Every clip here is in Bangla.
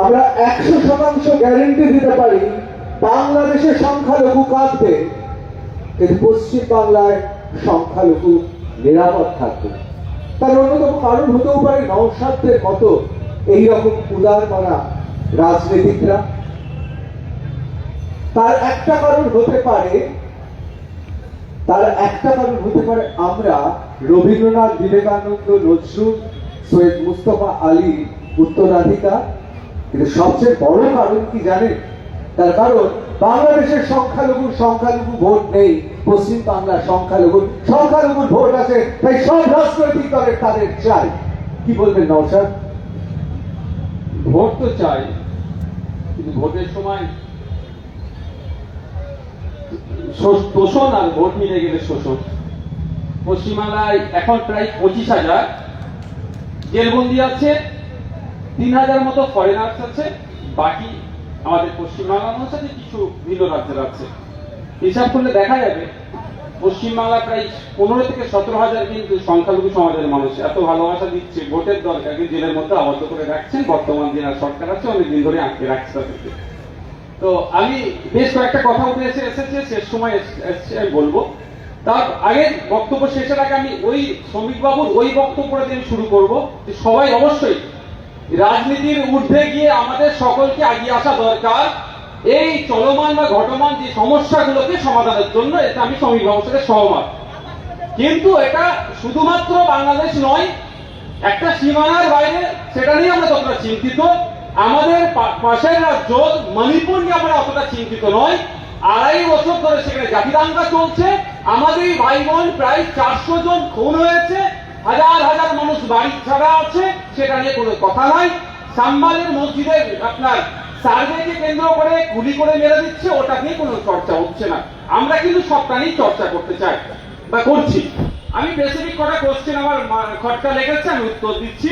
আমরা 100% গ্যারেন্টি দিতে পারি বাংলাদেশের সংখ্যালঘু কাঁদবে, কিন্তু পশ্চিম বাংলায় সংখ্যালঘু নিরাপদ থাকবে। তার অন্যতম কারণ হতেও পারে নওশাদদের মতো এইরকম উদারমনা রাজনীতিকরা। তার একটা কারণ হতে পারে আমরা রবীন্দ্রনাথ, বিবেকানন্দ, নজরুল, সৈয়দ মুস্তফা আলী উত্তরাধিকার। কিন্তু সবচেয়ে বড় কারণ কি জানেন? তার কারণ বাংলাদেশের সংখ্যালঘু ভোট নেই, পশ্চিম বাংলার সংখ্যালঘুর ভোট আছে, তাই সব রাজনৈতিক দলের তাদের চাই। কি বলবেন নওশাদ? ভোট তো চাই, কিন্তু ভোটের সময় তোষণ আর ভোট মিলে গেলে শোষণ। পশ্চিমবাংলায় এখন প্রায় 25,000 জেলবন্দি আছে, 3,000 মতো ফরেনার্স আছে, বাকি আমাদের পশ্চিমবাংলার মানুষ আছে, কিছু ভিন্ন রাজ্যের আছে। হিসাব করলে দেখা যাবে পশ্চিমবাংলা প্রায় 15 থেকে 17,000 কিন্তু সংখ্যালঘু সমাজের মানুষ এত ভালোবাসা দিচ্ছে, ভোটের দরকারকে জেলের মধ্যে আবদ্ধ করে রাখছেন। বর্তমান যে সরকার আছে অনেকদিন ধরে আটকে রাখছে তাদেরকে। তো আমি বেশ কয়েকটা কথা উঠে এসেছে, শেষ সময় আমি বলবো। তার আগে বক্তব্য শেষের আগে আমি ওই শ্রমিক বাবুর ওই বক্তব্যটা দিয়ে শুরু করব যে সবাই অবশ্যই রাজনীতির ঊর্ধ্বে গিয়ে আমাদের সকলকে এগিয়ে আসা দরকার এই চলমান বা ঘটমান যে সমস্যাগুলোকে সমাধানের জন্য। এটা আমি শ্রমিক বাবুর সাথে সহমত, কিন্তু এটা শুধুমাত্র বাংলাদেশ নয়, একটা সীমানার বাইরে সেটা নিয়ে আমরা ততটা চিন্তিত। আমাদের পাশের রাজ্য মণিপুর নিয়ে আমরা অতটা চিন্তিত নয়। 2.5 বছর ধরে সেখানে জাতিদাঙ্গা চলছে, আমাদের ভাই বোন প্রায় 400 জন খুন হয়েছে, হাজার হাজার মানুষ বাড়ি ছাড়া আছে, সেটা নিয়ে কোনো কথা নাই। সাম্বালের মসজিদের আপনার সার্ভেকে কেন্দ্র করে গুলি করে মেরে দিচ্ছে, ওটা নিয়ে কোনো চর্চা হচ্ছে না। আমরা কিন্তু সবটা নিয়ে চর্চা করতে চাই বা করছি। আমি স্পেসিফিক কটা কোশ্চেন আমার খটকা লেগেছে, আমি উত্তর দিচ্ছি।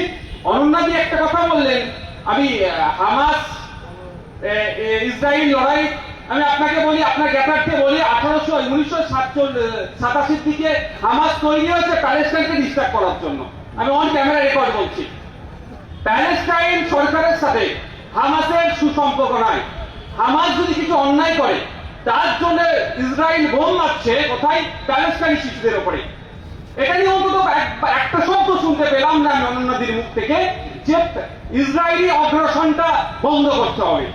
অনন্যাদি একটা কথা বললেন, আমি হামাস ইসরায়েল লড়াই, আমি আপনাকে বলি, আপনার জ্ঞাতার্থে বলি, 1987 দিকে হামাস তৈরি হয়েছে প্যালেস্টাইনকে ডিস্টার্ব করার জন্য। আমি অন ক্যামেরা রেকর্ড বলছি। প্যালেস্টাইন সরকারের সাথে হামাসের সুসম্পর্ক নাই। হামাস যদি কিছু অন্যায় করে তার জন্য ইসরায়েল বোম মারছে কোথায়? প্যালেস্টাইনি শিশুদের উপরে। এটা নিয়ে অন্তত একটা শব্দ শুনতে পেলাম না অনন্যাদির মুখ থেকে যে ইসরায়েলি অগ্রসনটা বন্ধ করতে হবে।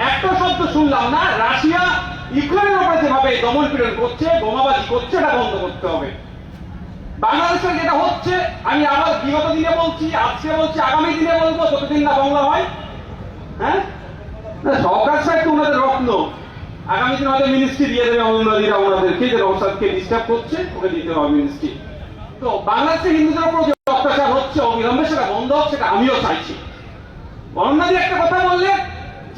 একটা শব্দ শুনলাম না। রাশিয়া ইউক্রেনের উপরে যেভাবে দমন পীড়ন করছে, বোমাবাজি করছে, এটা বন্ধ করতে হবে। বাংলাদেশে যেটা হচ্ছে, আমি আবার বিগত দিনে বলছি, আজকে বলছি, আগামী দিনে বলবো, যতদিন না বাংলা হয়। হ্যাঁ, সরকার সাহেব তো ওনাদের রত্ন, আগামী দিনে হয়তো মিনিস্ট্রি দিয়ে দেবে অন্যদিরা ওনাদেরকে, যে রওশাদকে ডিস্টার্ব করছে ওকে দিতে হবে মিনিস্ট্রি। তো বাংলাদেশে হিন্দুদের উপর যে অত্যাচার হচ্ছে অবিলম্বে সেটা বন্ধ হোক, সেটা আমিও চাইছি। অনন্যাদি একটা কথা বললে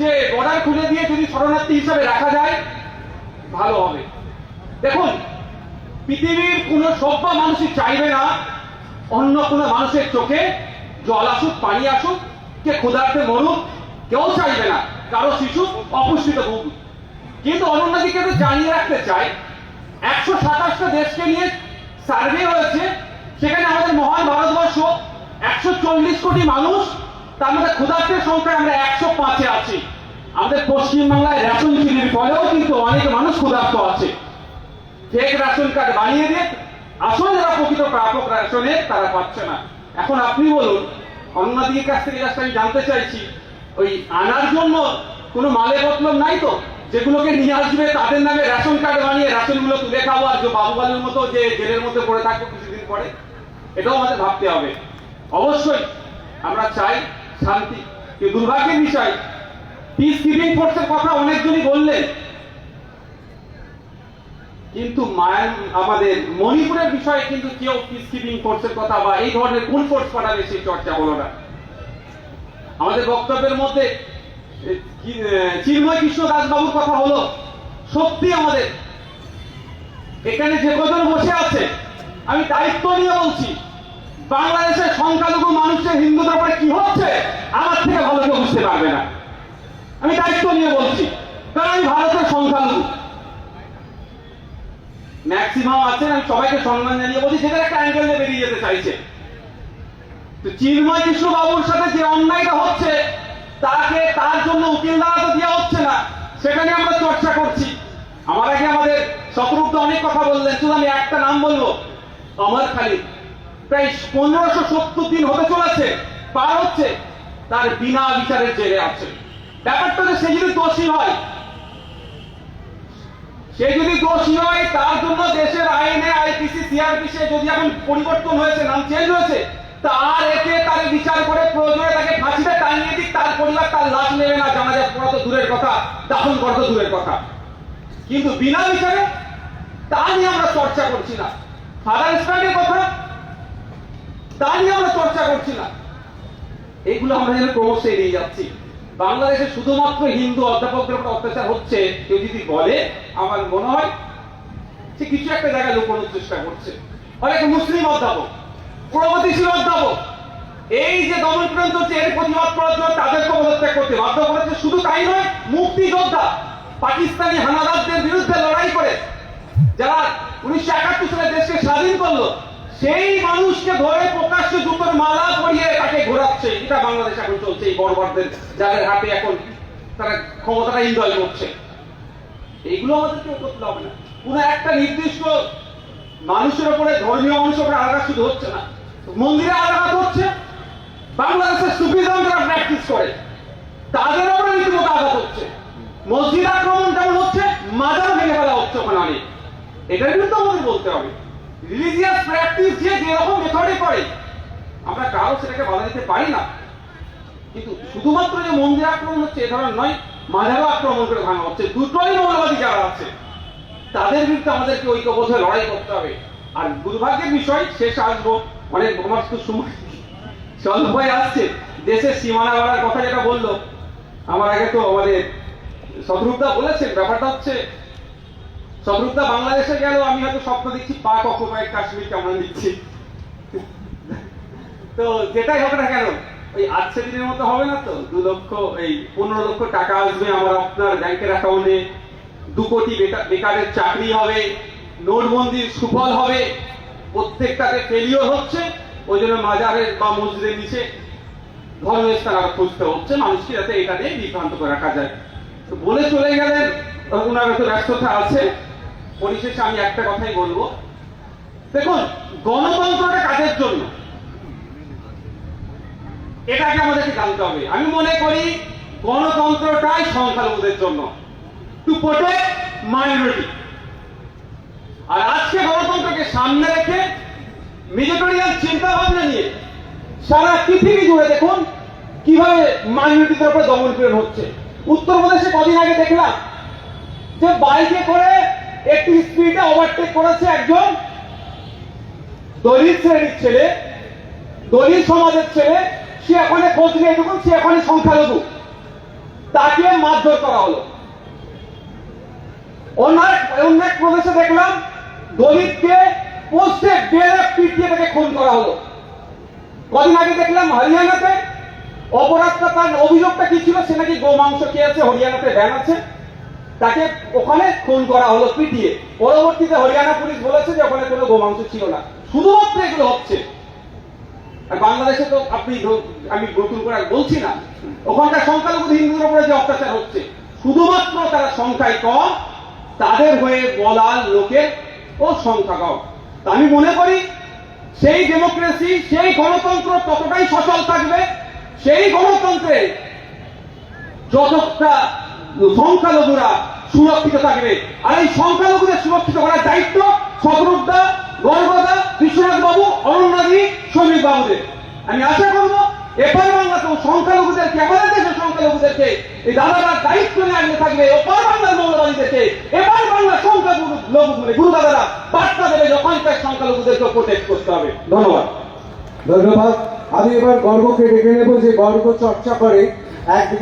যে বর্ডার খুলে দিয়ে যদি শরণার্থী হিসাবে রাখা যায় ভালো হবে। দেখুন, পৃথিবীর কোন সভ্য মানুষই চাইবে না অন্য কোন মানুষের চোখে জল আসুক, পানি আসুক, কে ক্ষুধার্তে মরুক, কেউ চাইবে না কারো শিশু অপুষ্টিত ভুগ। কিন্তু অনন্যাদিকে তো জানিয়ে রাখতে চাই, 127টা দেশকে নিয়ে সার্ভে হয়েছে, সেখানে আমাদের মহান ভারতবর্ষ 140 কোটি মানুষ, তার মধ্যে ক্ষুধার্তের সংখ্যায় আমরা 105-এ আছি। আমাদের পশ্চিমবাংলায় রেশন চুরির ফলেও কিন্তু অনেক মানুষ ক্ষুধার্ত আছে। ফেক রেশন কার্ড বানিয়ে দিয়ে আসলে যারা প্রকৃত প্রাপক রেশনের তারা পাচ্ছে না। এখন আপনি বলুন, অন্যদিকের কাছ থেকে আমি জানতে চাইছি, ওই আনার জন্য কোনো মালে মতলব নাই তো? যেগুলোকে নিয়ে আসবে তাদের নামে রেশন কার্ড বানিয়ে রেশনগুলো তুলে খাবো, আর যে বাবুবালের মতো যে জেলের মধ্যে পড়ে থাকবো কিছুদিন পরে, এটাও আমাদের ভাবতে হবে। অবশ্যই আমরা চাই শান্তি, কিন্তু দুর্ভাগ্যের বিষয় পিস কিপিং ফোর্সের কথা অনেকজনই বললেন, কিন্তু আমাদের মণিপুরের বিষয়ে কিন্তু কেউ পিস কিপিং ফোর্সের কথা বা এই ধরনের কোন ফোর্স পাঠাবে সেই চর্চা হলো না। আমাদের বক্তব্যের মধ্যে চিন্ময় কৃষ্ণ দাস বাবুর কথা হলো। সত্যি আমাদের এখানে যে কজন বসে আছে, আমি দায়িত্ব নিয়ে বলছি, বাংলাদেশের সংখ্যালঘু মানুষের হিন্দুদের উপরে কি হচ্ছে আমার থেকে ভালো কেউ বুঝতে পারবে না। আমি দায়িত্ব নিয়ে বলছি, কারণ আমি ভারতের সংখ্যালঘু ম্যাক্সিমাম আছেন, আমি সবাইকে সম্মান জানিয়ে বলছি, সেটা একটা অ্যাঙ্গেল নিয়ে বেরিয়ে যেতে চাইছে। তো চিন্ময় কৃষ্ণ বাবুর সাথে যে অন্যায়টা হচ্ছে তাকে তার জন্য উকিল দাঁড়াতে দেওয়া হচ্ছে না, সেটা নিয়ে আমরা চর্চা করছি। আমার আগে আমাদের শতরূপ অনেক কথা বললেন, শুধু আমি একটা নাম বলবো, অমর খালিদ। প্রায় 1570 দিন হতে চলেছে, পার হচ্ছে, তার বিনা বিচারের জেলে আছে। ব্যাপারটা যে সে যদি দোষী হয়, তার জন্য দেশের আইনে আইপিসি সিআরপিসি যদি এখন পরিবর্তন হয়েছে, নাম চেঞ্জ হয়েছে, তার একে তার বিচার করে প্রয়োজনে তাকে ফাঁসিতে টাঙিয়ে দিক, তার পরিবার তার লাশ নেবে না, জানাজা পড়া তো দূরের কথা, দাফন করা তো দূরের কথা। কিন্তু বিনা বিচারে তা নিয়ে আমরা চর্চা করছি না। ফাদার স্ট্যান্ডের কথা তা নিয়ে আমরা চর্চা করছি না। এইগুলো আমরা যেন ক্রমশ এড়িয়ে যাচ্ছি। বাংলাদেশে শুধুমাত্র হিন্দু অধ্যাপকদের উপর অত্যাচার হচ্ছে কেউ যদি বলে, আমার মনে হয় সে কিছু একটা জায়গায় লুকোনোর চেষ্টা করছে। অনেক মুসলিম অধ্যাপক, প্রগতিশীল অধ্যাপক এই যে দমন চলছে এর প্রতিবাদ করার জন্য তাদেরকে পদত্যাগ করতে বাধ্য করেছে। শুধু তাই নয়, মুক্তিযোদ্ধা পাকিস্তানি হানাদারদের বিরুদ্ধে লড়াই করে যারা 1971 সালে দেশকে স্বাধীন করলো, সেই মানুষকে ধরে প্রকাশ্যে জুতোর মালা পরিয়ে তাকে ঘোরাচ্ছে। এটা বাংলাদেশ এখন চলছে, এই বড়বারদের যাদের হাতে এখন তারা ক্ষমতাটা এনজয় করছে। এইগুলো আমাদের কেউ করতে হবে না। কোন একটা নির্দিষ্ট মানুষের উপরে, ধর্মীয় মানুষের উপরে আঘাত শুধু হচ্ছে না, মন্দিরে আঘাত হচ্ছে, বাংলাদেশের সুফিজম যারা প্র্যাকটিস করে তাদের উপরে রীতিমতো আঘাত হচ্ছে, মসজিদ আক্রমণ যেমন হচ্ছে, মাজার ভেঙে ফেলা হচ্ছে ওখানে অনেক। এটার বিরুদ্ধে আমাদের বলতে হবে। রিলিজিয়াস প্র্যাকটিস যে যেরকম মেথডে করে আমরা কারো সেটাকে বাধা দিতে পারি না, কিন্তু শুধুমাত্র যে মন্দির আক্রমণ হচ্ছে এ ধরনের নয়, মাজারও আক্রমণ করে ভাঙা হচ্ছে। দুটোই মৌলবাদী যারা আছে তাদের বিরুদ্ধে আমাদেরকে ঐক্যবদ্ধ হয়ে লড়াই করতে হবে। আর দুর্ভাগ্যের বিষয়, শেষ আসবো, অনেক আমার তো সময় স্বল্প হয়ে আসছে। দেশের সীমানা বাড়ার কথা যেটা বললো আমার আগে, তো আমাদের শতরূপদা বলেছেন, ব্যাপারটা হচ্ছে শতরূপদা বাংলাদেশে গেল, আমি হয়তো স্বপ্ন দেখছি পাক অকুপাইড কাশ্মীরকে আমরা নিচ্ছি। তো যেটাই হবে না কেন, ওই আজকে দিনের মতো হবে না তো। 2 লক্ষ, এই 15 লক্ষ টাকা আসবে আমার আপনার ব্যাংকের অ্যাকাউন্টে, 2 কোটি বেকারের চাকরি হবে, নোটবন্দির সুফল হবে, প্রত্যেকটাতে ফেলিওর হচ্ছে। ওই জন্য মাজারের বা মসজিদের নিচে ধর্মস্থান আরো খুঁজতে হচ্ছে মানুষকে, যাতে এটা দিয়ে বিভ্রান্ত করে রাখা যায়। তো বলে চলে গেলেন, ওনার তো ব্যস্ততা আছে। পরিশেষে আমি একটা কথাই বলবো, দেখুন গণতন্ত্রটা কাদের জন্য এটাকে আমাদেরকে জানতে হবে। আমি মনে করি গণতন্ত্রটাই সংখ্যালঘুদের জন্য, টু প্রোটেক্ট মাইনরিটি। আর আজকে গণতন্ত্রকে সামনে রেখে মেজরিটারিয়ান চিন্তা ভাবনা নিয়ে সারা পৃথিবী জুড়ে দেখুন কিভাবে মাইনরিটিদের উপরে দমন পীড়ন হচ্ছে। উত্তরপ্রদেশে কদিন আগে দেখলাম যে বাইকে করে একটি স্পিডে ওভারটেক করেছে একজন দলিত শ্রেণীর ছেলে, দলিত সমাজের ছেলে। সে এখানে খোঁজ নিয়ে দেখুন, সে এখানে সংখ্যালঘু, তাকে মারধর করা হলো। অন্য এক প্রদেশে দেখলাম দলিতকে পোস্টে বেড়ে পিটিয়ে তাকে খুন করা হলো। কদিন আগে দেখলাম হরিয়ানাতে অপরাধটা, তার অভিযোগটা কি ছিল, সে নাকি গোমাংস খেয়েছে, হরিয়ানাতে ব্যান আছে, তাকে ওখানে খুন করা হলো পিটিয়ে। পরবর্তীতে হরিয়ানা পুলিশ বলেছে যে ওখানে কোনো গোমাংস ছিল না। শুধুমাত্র এগুলো হচ্ছে। আর বাংলাদেশে তো আমি নতুন করে বলছি না, ওখানকার সংখ্যালঘু হিন্দুদের উপরে যে অত্যাচার হচ্ছে, শুধুমাত্র তারা সংখ্যায় কম, তাদের হয়ে বলার লোকের ও সংখ্যা কম। আমি মনে করি সেই ডেমোক্রেসি, সেই গণতন্ত্র ততটাই সচল থাকবে, সেই গণতন্ত্রে যতটা সংখ্যালঘুরা সুরক্ষিত থাকবে। আর এই সংখ্যালঘুদের সুরক্ষিত করার দায়িত্ব শতরূপদা, গর্গদা, বিশ্বনাথ বাবু, অরণ্যগিরি, শ্রমিক বাবুদের। আমি আশা করবো এপার বাংলাতেও সংখ্যালঘুদেরকে, আমাদের দেশের সংখ্যালঘুদেরকে এই দাদারা দায়িত্ব নিয়ে আনতে থাকবে। ওপার বাংলার মৌলবাদীদেরকে এপার বাংলার সংখ্যালঘু গুরু দাদারা বার্তা দেবে, ওখানকার সংখ্যালঘুদেরকে প্রোটেক্ট করতে হবে। ধন্যবাদ। ধন্যবাদ। আমি এবার গর্গকে ডেকে নেব, যে গর্গ চর্চা করে একদিকে